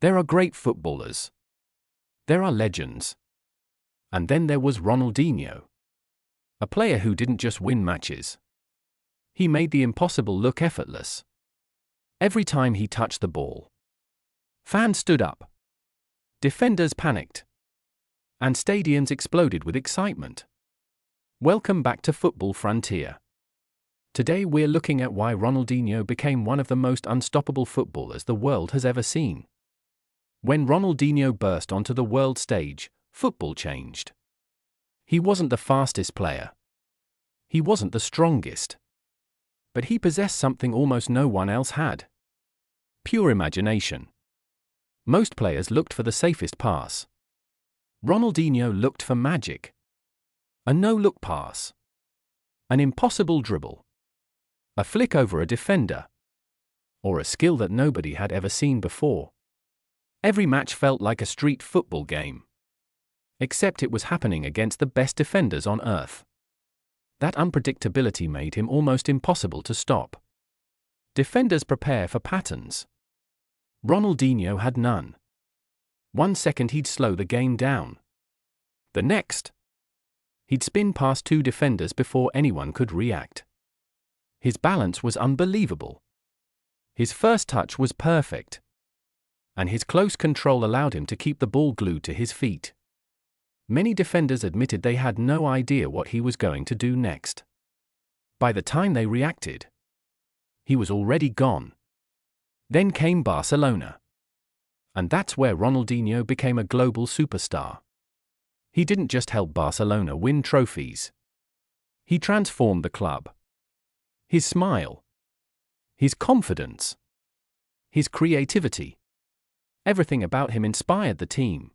There are great footballers. There are legends. And then there was Ronaldinho. A player who didn't just win matches. He made the impossible look effortless. Every time he touched the ball, fans stood up. Defenders panicked. And stadiums exploded with excitement. Welcome back to Football Frontier. Today we're looking at why Ronaldinho became one of the most unstoppable footballers the world has ever seen. When Ronaldinho burst onto the world stage, football changed. He wasn't the fastest player. He wasn't the strongest. But he possessed something almost no one else had. Pure imagination. Most players looked for the safest pass. Ronaldinho looked for magic. A no-look pass. An impossible dribble. A flick over a defender. Or a skill that nobody had ever seen before. Every match felt like a street football game. Except it was happening against the best defenders on earth. That unpredictability made him almost impossible to stop. Defenders prepare for patterns. Ronaldinho had none. 1 second he'd slow the game down. The next, he'd spin past 2 defenders before anyone could react. His balance was unbelievable. His first touch was perfect. And his close control allowed him to keep the ball glued to his feet. Many defenders admitted they had no idea what he was going to do next. By the time they reacted, he was already gone. Then came Barcelona. And that's where Ronaldinho became a global superstar. He didn't just help Barcelona win trophies. He transformed the club. His smile. His confidence. His creativity. Everything about him inspired the team.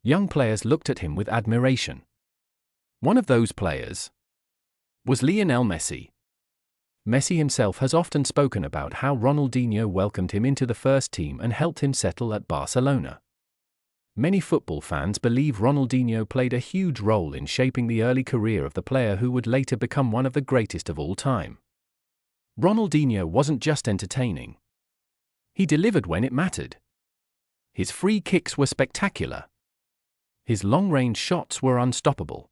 Young players looked at him with admiration. One of those players was Lionel Messi. Messi himself has often spoken about how Ronaldinho welcomed him into the first team and helped him settle at Barcelona. Many football fans believe Ronaldinho played a huge role in shaping the early career of the player who would later become one of the greatest of all time. Ronaldinho wasn't just entertaining. He delivered when it mattered. His free kicks were spectacular. His long-range shots were unstoppable.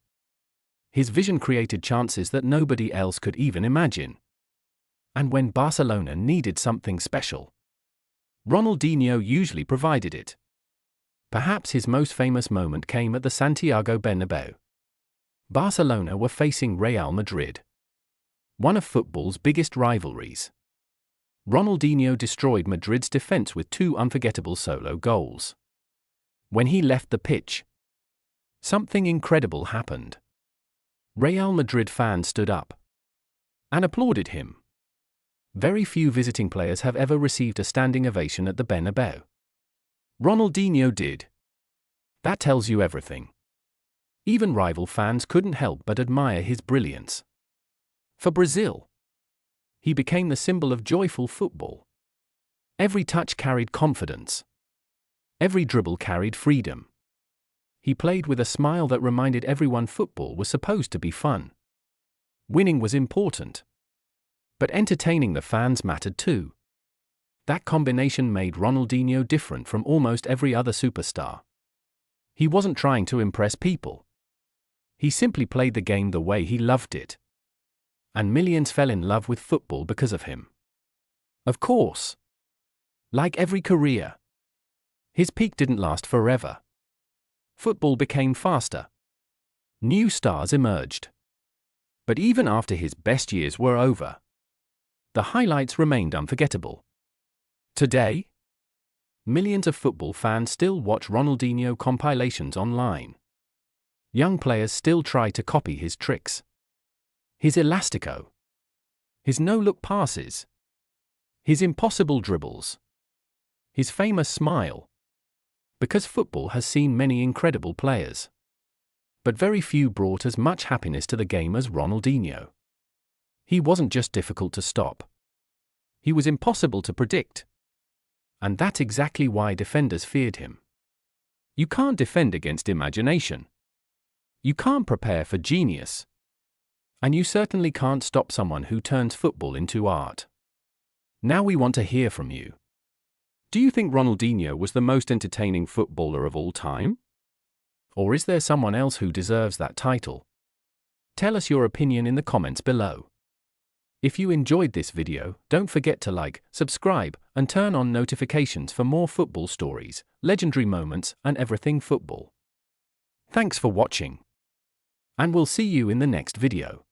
His vision created chances that nobody else could even imagine. And when Barcelona needed something special, Ronaldinho usually provided it. Perhaps his most famous moment came at the Santiago Bernabeu. Barcelona were facing Real Madrid, one of football's biggest rivalries. Ronaldinho destroyed Madrid's defense with 2 unforgettable solo goals. When he left the pitch, something incredible happened. Real Madrid fans stood up and applauded him. Very few visiting players have ever received a standing ovation at the Bernabeu. Ronaldinho did. That tells you everything. Even rival fans couldn't help but admire his brilliance. For Brazil, he became the symbol of joyful football. Every touch carried confidence. Every dribble carried freedom. He played with a smile that reminded everyone football was supposed to be fun. Winning was important. But entertaining the fans mattered too. That combination made Ronaldinho different from almost every other superstar. He wasn't trying to impress people. He simply played the game the way he loved it. And millions fell in love with football because of him. Of course, like every career, his peak didn't last forever. Football became faster. New stars emerged. But even after his best years were over, the highlights remained unforgettable. Today, millions of football fans still watch Ronaldinho compilations online. Young players still try to copy his tricks. His elastico. His no-look passes. His impossible dribbles. His famous smile. Because football has seen many incredible players. But very few brought as much happiness to the game as Ronaldinho. He wasn't just difficult to stop. He was impossible to predict. And that's exactly why defenders feared him. You can't defend against imagination. You can't prepare for genius. And you certainly can't stop someone who turns football into art. Now we want to hear from you. Do you think Ronaldinho was the most entertaining footballer of all time? Or is there someone else who deserves that title? Tell us your opinion in the comments below. If you enjoyed this video, don't forget to like, subscribe, and turn on notifications for more football stories, legendary moments, and everything football. Thanks for watching. And we'll see you in the next video.